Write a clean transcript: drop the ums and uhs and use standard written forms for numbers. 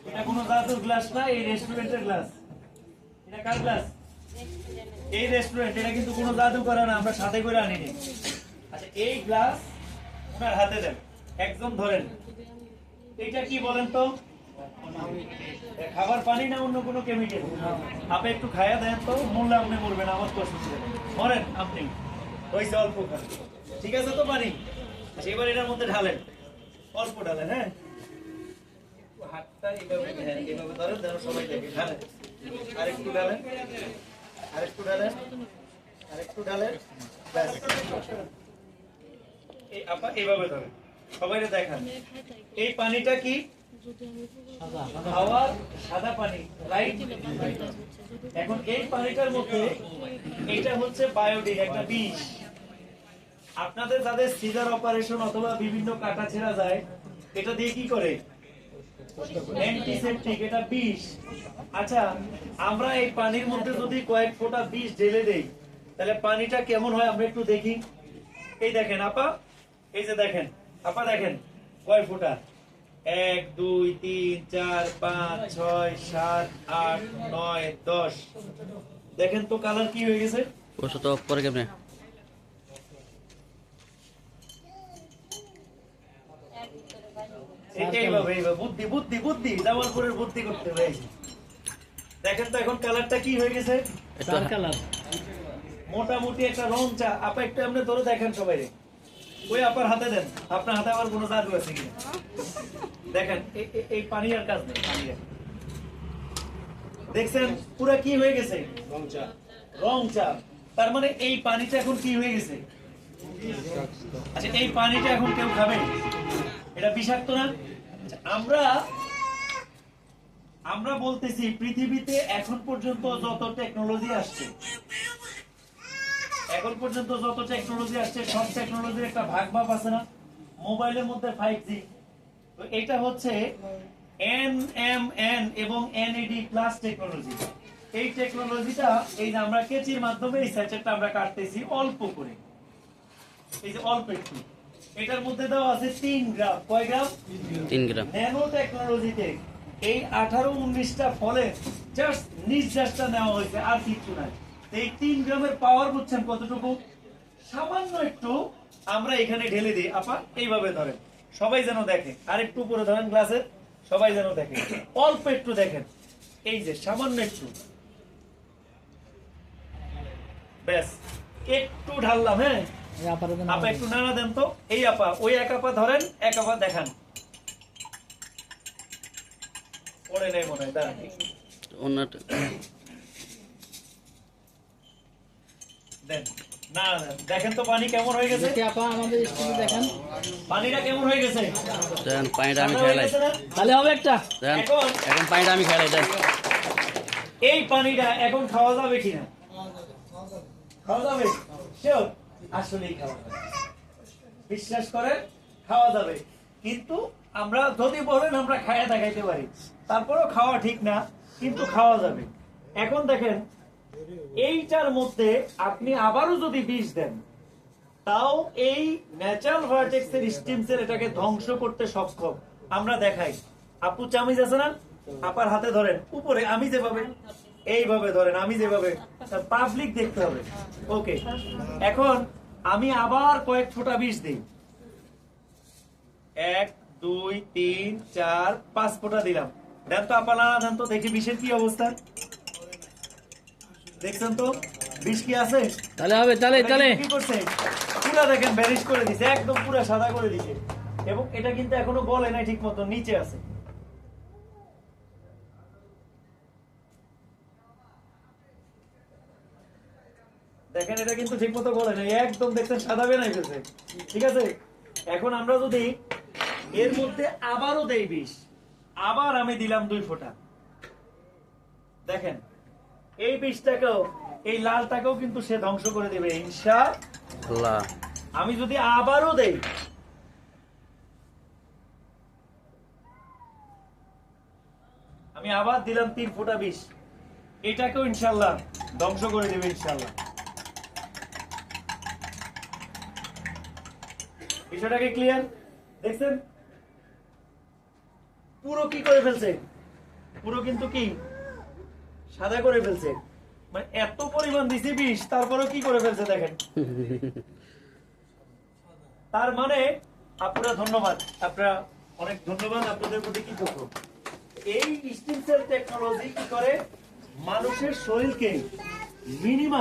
এটা কোনো জাদুর গ্লাস না, এই রেস্টুরেন্টের গ্লাস। এটা কার গ্লাস? এই রেস্টুরেন্ট। এটা কিন্তু কোনো জাদু করে না, আমরা সাথে করে আনিনি। আচ্ছা, এই গ্লাস আপনার হাতে দেন, একদম ধরেন। এটা কি বলেন তো? খাবার পানি না অন্য কোনো কেমিক্যাল? আপনি একটু খাইয়া দেন তো, মরলে আপনি মরবেন, আমার কষ্ট ছিল, মরেন আপনি, হয়েছে অল্প খান। ঠিক আছে তো পানি? আচ্ছা, এবার এটার মধ্যে ঢালেন, অল্প ঢালেন। হ্যাঁ, হাতটা এইভাবে, হ্যাঁ এইভাবে ধরেন যেন সবাই দেখে। ঢালেন, আরেকটু ঢালেন, আরেকটু ঢালেন, আরেকটু ঢালেন, ব্যাস। এই আপা এইভাবে ধরেন, সবাই দেখান। এই পানিটা কি? খাওয়ার সাদা পানি, রাইট? এখন এই পানিটার মধ্যে এটা হচ্ছে বায়োডিন, একটা বিষ। আপনাদের যাদের সিজার অপারেশন অথবা বিভিন্ন কাটা ছেঁড়া যায়, এটা দিয়ে কি করে? অ্যান্টিসেপটিক, এটা বিষ। আচ্ছা, আমরা এই পানির মধ্যে যদি কয়েক ফোঁটা বিষ ঢেলে দেই, তাহলে পানিটা কেমন হয় আমরা একটু দেখি। এই দেখেন আপা, এই যে দেখেন আপা, দেখেন কয় ফোঁটা? 1 2 3 4 5 6 7 8 9 10। দেখেন তো কালার কি হয়ে গেছে? ওষুধ তো পরে কেমনে? এইভাবে বুদ্ধি বুদ্ধি বুদ্ধি, জামালপুরের বুদ্ধি করতে হবে। দেখেন তো এখন কালারটা কি হয়ে গেছে? কালার মোটামুটি একটা রং চা। আপা একটু এমনি ধরে দেখেন সবাই, ওই আপার হাতে দেন, আপনার হাতে আবার কোনো জাদু আছে কিনা দেখেন। এই পানি আর কাজ নেই, পানি আর। দেখছেন পুরা কি হয়ে গেছে? রং চা। তার মানে এই পানিটা এখন কি হয়ে গেছে? আচ্ছা, এই পানিটা এখন কেউ খাবে? এটা বিষাক্ত না? আমরা বলতেছি পৃথিবীতে এখন পর্যন্ত যত টেকনোলজি আসছে, সব টেকনোলজির একটা ভাগ ভাগ আছে না? মোবাইলের মধ্যে 5G, তো এটা হচ্ছে NMN এবং NAD প্লাস টেকনোলজি। এই টেকনোলজিটা, এই যে আমরা কেচির মাধ্যমে এই স্যাচেটটা আমরা কাটতেছি অল্প করে, এই যে অল্প একটু। এটার মধ্যে দেওয়া আছে 3 গ্রাম। কয় গ্রাম? 3 গ্রাম। ন্যানো টেকনোলজিতে এই 18-19টা ফলে জাস্ট নির্যাসটা নেওয়া হয়েছে, আর কিছু নাই। এই 3 গ্রামের পাওয়ার বুঝছেন কতটুকু? সামান্য একটু আমরা এখানে ঢেলে দিই। আপা এইভাবে ধরেন, সবাই যেন দেখে। আর একটু উপরে ধরেন গ্লাসের, সবাই যেন দেখে। অল্প একটু দেখেন, এই যে সামান্য একটু, ব্যাস একটু ঢাললাম। হ্যাঁ আপা একটু নাড়া দেন তো। এই আপা, ওই এক আপা ধরেন, এক আপা দেখান। পড়ে নেই মনে হয়, দাঁড়ান দেন। না দেখেন তো পানি কেমন হয়ে গেছে? আপা আমাদের স্কুলে দেখেন পানিটা কেমন হয়ে গেছে। দেন পানিটা আমি খেলাই, তাহলে হবে একটা। দেন এখন পানিটা আমি খেলাই। দেন এই পানিটা এখন খাওয়া যাবে কিনা? খাওয়া যাবে, শিওর? আসলেই খাওয়া যাবে, বিশ্বাস করে খাওয়া যাবে। কিন্তু আমরা যদি বলেন আমরা খাইয়া দেখাইতে পারি, তারপরেও খাওয়া ঠিক না, কিন্তু খাওয়া যাবে। এখন দেখেন এইটার মধ্যে আপনি আবারও যদি বিষ দেন, তাও এই ন্যাচারাল ভার্টেক্সের স্টিমসের এটাকে ধ্বংস করতে সক্ষম। আমরা দেখাই। আপু চামিচ আছে না, আপার হাতে ধরেন উপরে, আমি যেভাবে এইভাবে ধরেন, আমি যেভাবে, পাবলিক দেখতে হবে। ওকে, এখন আমি আবার কয়েক ফোঁটা বিষ দিই। 1 2 3 4 5 ফোঁটা দিলাম। দেন তো আপা, নাড়া দেন তো দেখি বিষের কি অবস্থা। দেখছেন তো বিষ কি আছে? তাহলে হবে, তাহলে কি করছে? পুরা দেখেন ভ্যানিশ করে দিছে, একদম পুরা সাদা করে দিছে। এবং এটা কিন্তু এখনো গলে নাই ঠিক মতো, নিচে আছে। দেখেন এটা কিন্তু ঠিক মতো গলে নাই, একদম দেখছেন সাদা বেনাই ফেলছে। ঠিক আছে, এখন আমরা যদি এর মধ্যে আবারও দেই বিষ, আবার আমি দিলাম 2 ফোঁটা, দেখেন এই বিষটাকেও, এই লালটাকেও কিন্তু সে ধ্বংস করে দেবে ইনশাআল্লাহ। আমি যদি আবারও দেই, আমি আবার দিলাম 3 ফোঁটা বিষ, এটাকেও ইনশাআল্লাহ ধ্বংস করে দেবে ইনশাআল্লাহ। বিষয়টাকে ক্লিয়ার? দেখছেন পুরো কি করে ফেলছে? পুরো কিন্তু কি সাদা করে ফেলছে, মানে এত পরিমাণ দিছি বিষ, তারপরেও কি করে ফেলছে দেখেন। তার মানে আপনারা ধন্যবাদ, আপনারা অনেক ধন্যবাদ, আপনাদের প্রতি কৃতজ্ঞ। এই স্টিম সেল টেকনোলজি কি করে মানুষের শরীরকে মিনিমাম